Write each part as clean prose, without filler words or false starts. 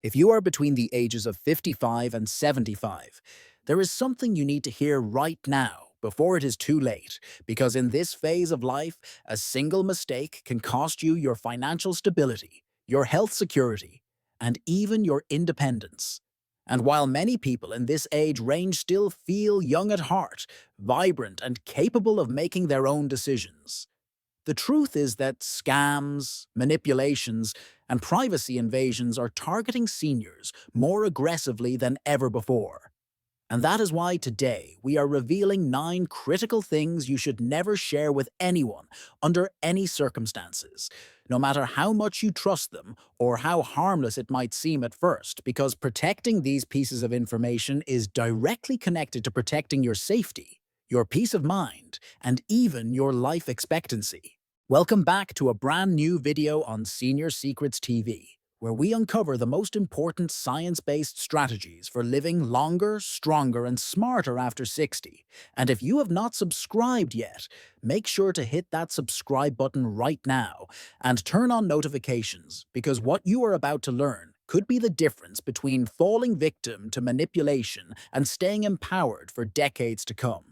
If you are between the ages of 55 and 75, there is something you need to hear right now before it is too late, because in this phase of life, a single mistake can cost you your financial stability, your health security, and even your independence. And while many people in this age range still feel young at heart, vibrant, and capable of making their own decisions, the truth is that scams, manipulations, and privacy invasions are targeting seniors more aggressively than ever before. And that is why today we are revealing 9 critical things you should never share with anyone under any circumstances, no matter how much you trust them or how harmless it might seem at first, because protecting these pieces of information is directly connected to protecting your safety, your peace of mind, and even your life expectancy. Welcome back to a brand new video on Senior Secrets TV, where we uncover the most important science-based strategies for living longer, stronger, and smarter after 60. And if you have not subscribed yet, make sure to hit that subscribe button right now and turn on notifications, because what you are about to learn could be the difference between falling victim to manipulation and staying empowered for decades to come.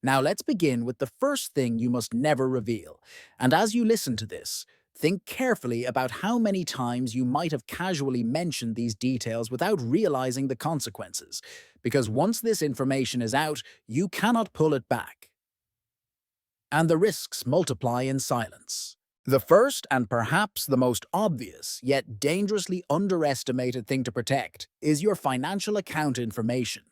Now let's begin with the first thing you must never reveal. And as you listen to this, think carefully about how many times you might have casually mentioned these details without realizing the consequences, because once this information is out, you cannot pull it back. And the risks multiply in silence. The first and perhaps the most obvious, yet dangerously underestimated thing to protect is your financial account information.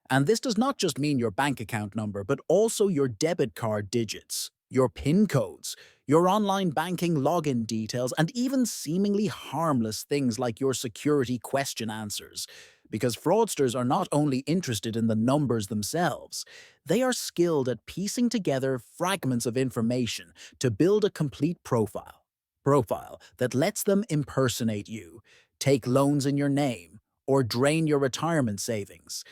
And this does not just mean your bank account number, but also your debit card digits, your PIN codes, your online banking login details, and even seemingly harmless things like your security question answers. Because fraudsters are not only interested in the numbers themselves, they are skilled at piecing together fragments of information to build a complete profile that lets them impersonate you, take loans in your name, or drain your retirement savings.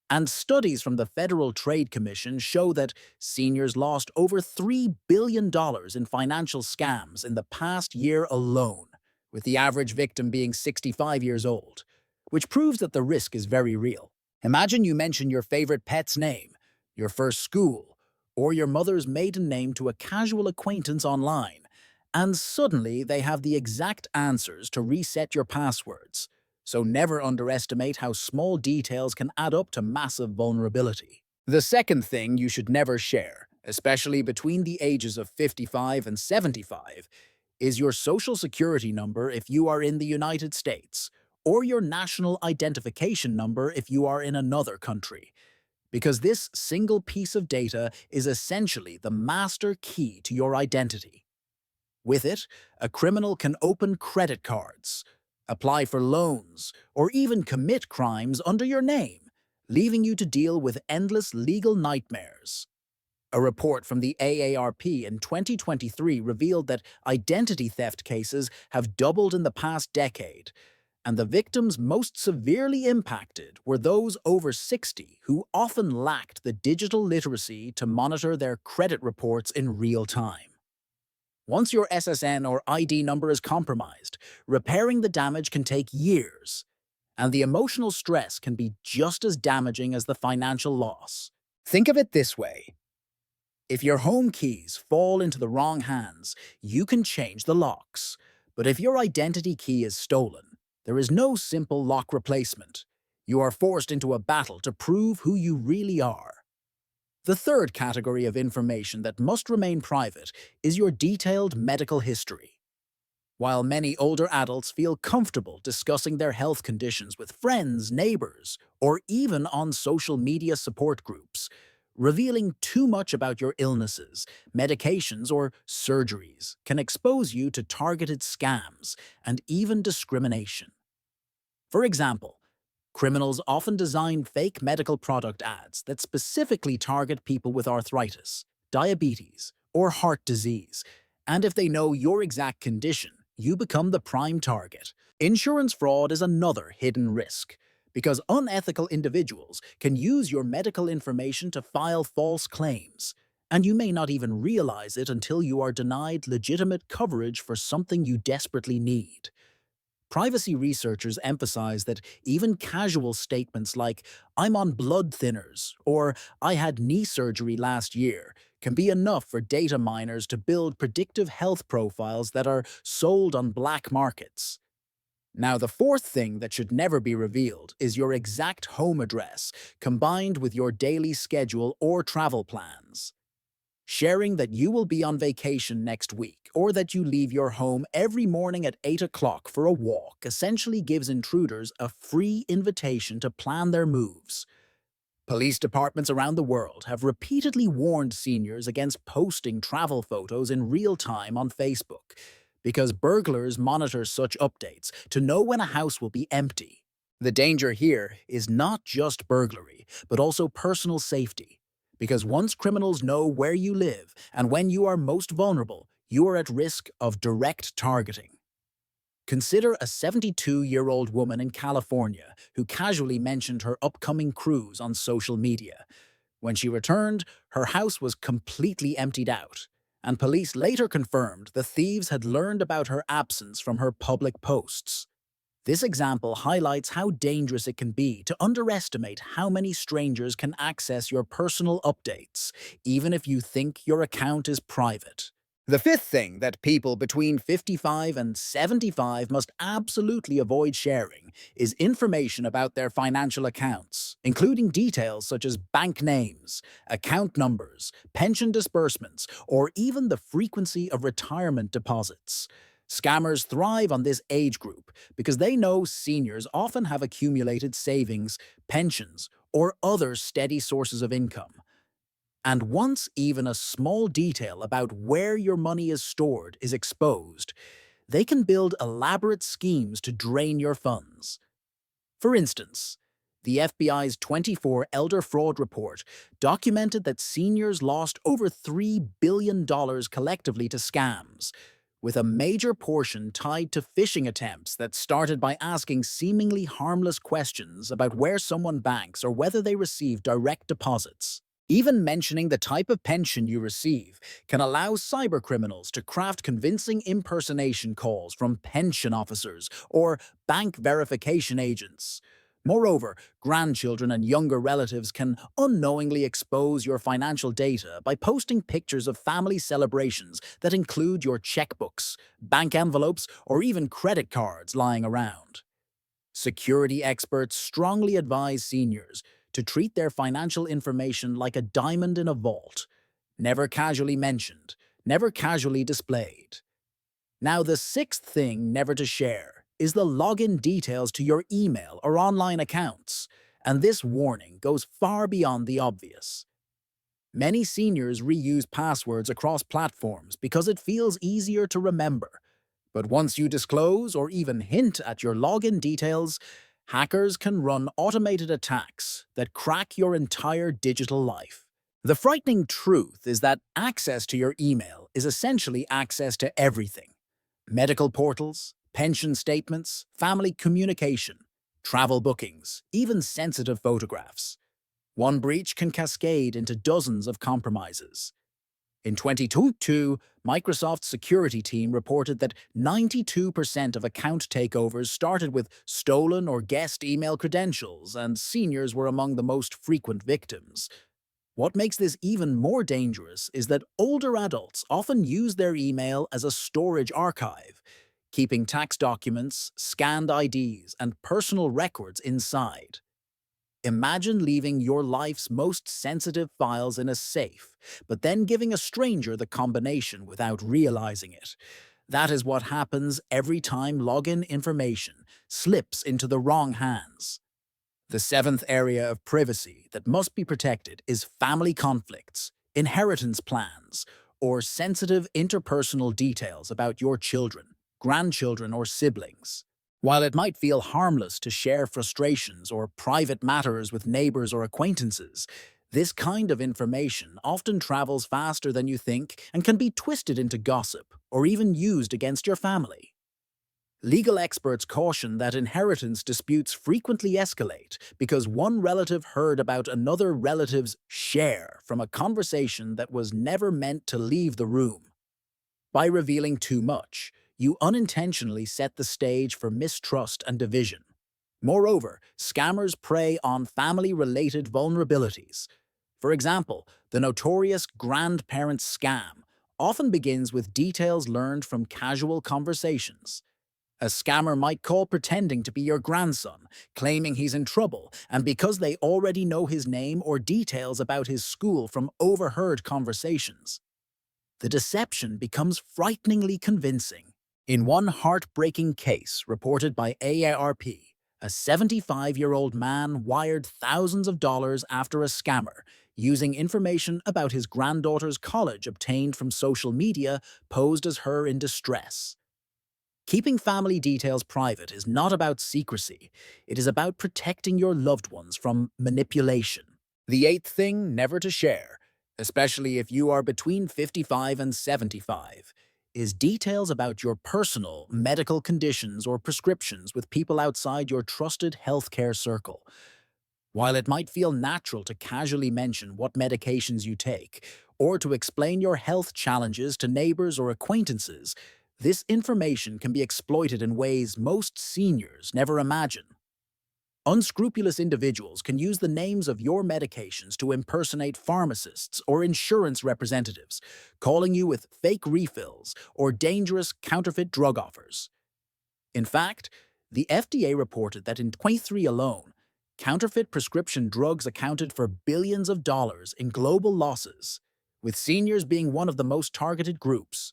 And studies from the Federal Trade Commission show that seniors lost over $3 billion in financial scams in the past year alone, with the average victim being 65 years old, which proves that the risk is very real. Imagine you mention your favorite pet's name, your first school, or your mother's maiden name to a casual acquaintance online, and suddenly they have the exact answers to reset your passwords. So never underestimate how small details can add up to massive vulnerability. The second thing you should never share, especially between the ages of 55 and 75, is your social security number if you are in the United States, or your national identification number if you are in another country, because this single piece of data is essentially the master key to your identity. With it, a criminal can open credit cards, apply for loans, or even commit crimes under your name, leaving you to deal with endless legal nightmares. A report from the AARP in 2023 revealed that identity theft cases have doubled in the past decade, and the victims most severely impacted were those over 60 who often lacked the digital literacy to monitor their credit reports in real time. Once your SSN or ID number is compromised, repairing the damage can take years, and the emotional stress can be just as damaging as the financial loss. Think of it this way. If your home keys fall into the wrong hands, you can change the locks. But if your identity key is stolen, there is no simple lock replacement. You are forced into a battle to prove who you really are. The third category of information that must remain private is your detailed medical history. While many older adults feel comfortable discussing their health conditions with friends, neighbors, or even on social media support groups, revealing too much about your illnesses, medications, or surgeries can expose you to targeted scams and even discrimination. For example, criminals often design fake medical product ads that specifically target people with arthritis, diabetes, or heart disease, and if they know your exact condition, you become the prime target. Insurance fraud is another hidden risk, because unethical individuals can use your medical information to file false claims, and you may not even realize it until you are denied legitimate coverage for something you desperately need. Privacy researchers emphasize that even casual statements like, "I'm on blood thinners," or "I had knee surgery last year," can be enough for data miners to build predictive health profiles that are sold on black markets. Now, the fourth thing that should never be revealed is your exact home address, combined with your daily schedule or travel plans. Sharing that you will be on vacation next week or that you leave your home every morning at 8 o'clock for a walk essentially gives intruders a free invitation to plan their moves. Police departments around the world have repeatedly warned seniors against posting travel photos in real time on Facebook because burglars monitor such updates to know when a house will be empty. The danger here is not just burglary, but also personal safety. Because once criminals know where you live and when you are most vulnerable, you are at risk of direct targeting. Consider a 72-year-old woman in California who casually mentioned her upcoming cruise on social media. When she returned, her house was completely emptied out, and police later confirmed the thieves had learned about her absence from her public posts. This example highlights how dangerous it can be to underestimate how many strangers can access your personal updates, even if you think your account is private. The fifth thing that people between 55 and 75 must absolutely avoid sharing is information about their financial accounts, including details such as bank names, account numbers, pension disbursements, or even the frequency of retirement deposits. Scammers thrive on this age group because they know seniors often have accumulated savings, pensions, or other steady sources of income. And once even a small detail about where your money is stored is exposed, they can build elaborate schemes to drain your funds. For instance, the FBI's 24 Elder Fraud Report documented that seniors lost over $3 billion collectively to scams, with a major portion tied to phishing attempts that started by asking seemingly harmless questions about where someone banks or whether they receive direct deposits. Even mentioning the type of pension you receive can allow cybercriminals to craft convincing impersonation calls from pension officers or bank verification agents. Moreover, grandchildren and younger relatives can unknowingly expose your financial data by posting pictures of family celebrations that include your checkbooks, bank envelopes, or even credit cards lying around. Security experts strongly advise seniors to treat their financial information like a diamond in a vault, never casually mentioned, never casually displayed. Now, the sixth thing never to share is the login details to your email or online accounts, and this warning goes far beyond the obvious. Many seniors reuse passwords across platforms because it feels easier to remember. But once you disclose or even hint at your login details, hackers can run automated attacks that crack your entire digital life. The frightening truth is that access to your email is essentially access to everything: medical portals, pension statements, family communication, travel bookings, even sensitive photographs. One breach can cascade into dozens of compromises. In 2022, Microsoft's security team reported that 92% of account takeovers started with stolen or guessed email credentials, and seniors were among the most frequent victims. What makes this even more dangerous is that older adults often use their email as a storage archive, keeping tax documents, scanned IDs, and personal records inside. Imagine leaving your life's most sensitive files in a safe, but then giving a stranger the combination without realizing it. That is what happens every time login information slips into the wrong hands. The seventh area of privacy that must be protected is family conflicts, inheritance plans, or sensitive interpersonal details about your children, grandchildren, or siblings. While it might feel harmless to share frustrations or private matters with neighbors or acquaintances, this kind of information often travels faster than you think and can be twisted into gossip or even used against your family. Legal experts caution that inheritance disputes frequently escalate because one relative heard about another relative's share from a conversation that was never meant to leave the room. By revealing too much, you unintentionally set the stage for mistrust and division. Moreover, scammers prey on family-related vulnerabilities. For example, the notorious grandparent scam often begins with details learned from casual conversations. A scammer might call pretending to be your grandson, claiming he's in trouble, and because they already know his name or details about his school from overheard conversations, the deception becomes frighteningly convincing. In one heartbreaking case reported by AARP, a 75-year-old man wired thousands of dollars after a scammer, using information about his granddaughter's college obtained from social media posed as her in distress. Keeping family details private is not about secrecy, it is about protecting your loved ones from manipulation. The eighth thing never to share, especially if you are between 55 and 75, is details about your personal medical conditions or prescriptions with people outside your trusted healthcare circle. While it might feel natural to casually mention what medications you take, or to explain your health challenges to neighbors or acquaintances, this information can be exploited in ways most seniors never imagine. Unscrupulous individuals can use the names of your medications to impersonate pharmacists or insurance representatives, calling you with fake refills or dangerous counterfeit drug offers. In fact, the FDA reported that in 23 alone, counterfeit prescription drugs accounted for billions of dollars in global losses, with seniors being one of the most targeted groups.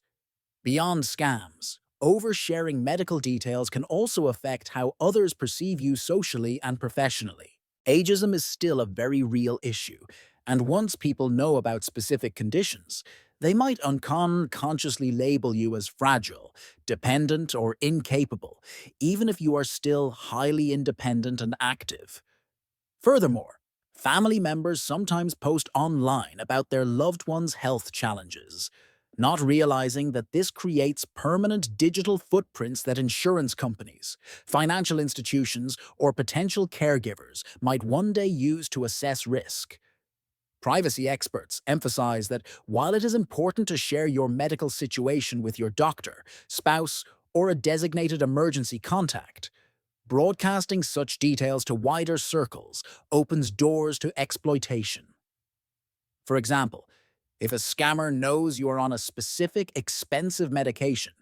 Beyond scams, oversharing medical details can also affect how others perceive you socially and professionally. Ageism is still a very real issue, and once people know about specific conditions, they might unconsciously label you as fragile, dependent, or incapable, even if you are still highly independent and active. Furthermore, family members sometimes post online about their loved ones' health challenges, not realizing that this creates permanent digital footprints that insurance companies, financial institutions, or potential caregivers might one day use to assess risk. Privacy experts emphasize that while it is important to share your medical situation with your doctor, spouse, or a designated emergency contact, broadcasting such details to wider circles opens doors to exploitation. For example, if a scammer knows you are on a specific expensive medication,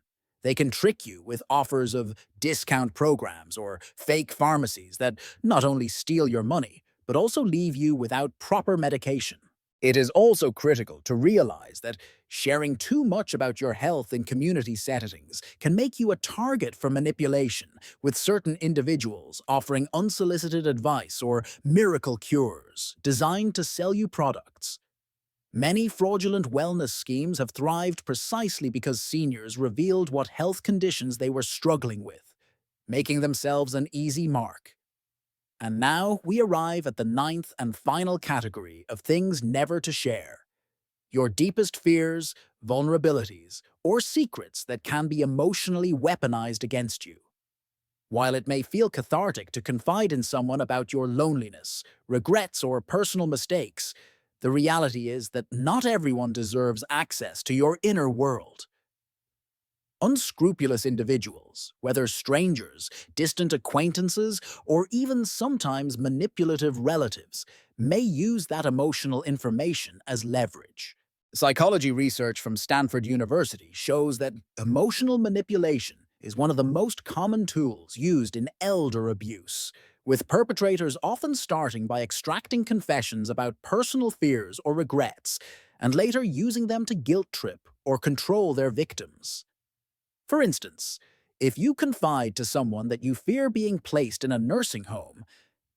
they can trick you with offers of discount programs or fake pharmacies that not only steal your money, but also leave you without proper medication. It is also critical to realize that sharing too much about your health in community settings can make you a target for manipulation, with certain individuals offering unsolicited advice or miracle cures designed to sell you products. Many fraudulent wellness schemes have thrived precisely because seniors revealed what health conditions they were struggling with, making themselves an easy mark. And now we arrive at the ninth and final category of things never to share: your deepest fears, vulnerabilities, or secrets that can be emotionally weaponized against you. While it may feel cathartic to confide in someone about your loneliness, regrets, or personal mistakes, the reality is that not everyone deserves access to your inner world. Unscrupulous individuals, whether strangers, distant acquaintances, or even sometimes manipulative relatives, may use that emotional information as leverage. Psychology research from Stanford University shows that emotional manipulation is one of the most common tools used in elder abuse, with perpetrators often starting by extracting confessions about personal fears or regrets, and later using them to guilt trip or control their victims. For instance, if you confide to someone that you fear being placed in a nursing home,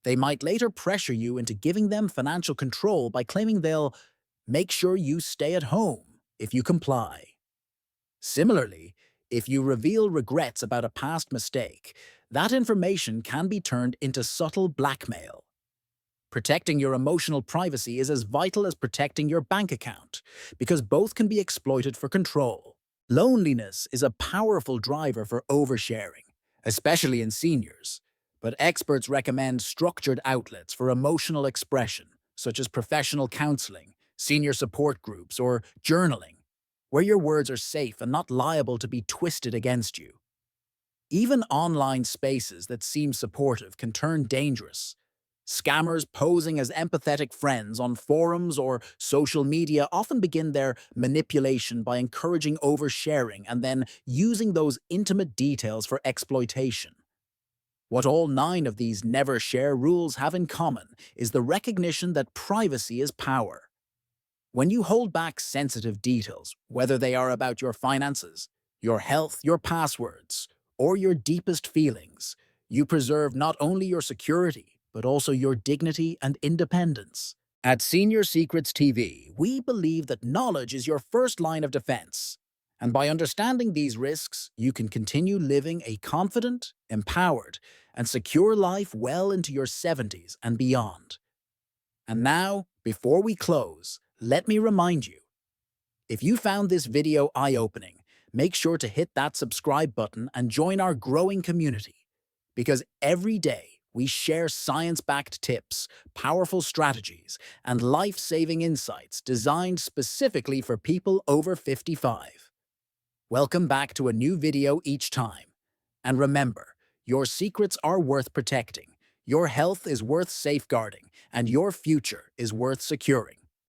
they might later pressure you into giving them financial control by claiming they'll make sure you stay at home if you comply. Similarly, if you reveal regrets about a past mistake, that information can be turned into subtle blackmail. Protecting your emotional privacy is as vital as protecting your bank account, because both can be exploited for control. Loneliness is a powerful driver for oversharing, especially in seniors, but experts recommend structured outlets for emotional expression, such as professional counseling, senior support groups, or journaling. where your words are safe and not liable to be twisted against you. Even online spaces that seem supportive can turn dangerous. Scammers posing as empathetic friends on forums or social media often begin their manipulation by encouraging oversharing and then using those intimate details for exploitation. What all 9 of these never share rules have in common is the recognition that privacy is power. When you hold back sensitive details, whether they are about your finances, your health, your passwords, or your deepest feelings, you preserve not only your security, but also your dignity and independence. At Senior Secrets TV, we believe that knowledge is your first line of defense. And by understanding these risks, you can continue living a confident, empowered, and secure life well into your 70s and beyond. And now, before we close, let me remind you, if you found this video eye-opening, make sure to hit that subscribe button and join our growing community. Because every day, we share science-backed tips, powerful strategies, and life-saving insights designed specifically for people over 55. Welcome back to a new video each time. And remember, your secrets are worth protecting, your health is worth safeguarding, and your future is worth securing.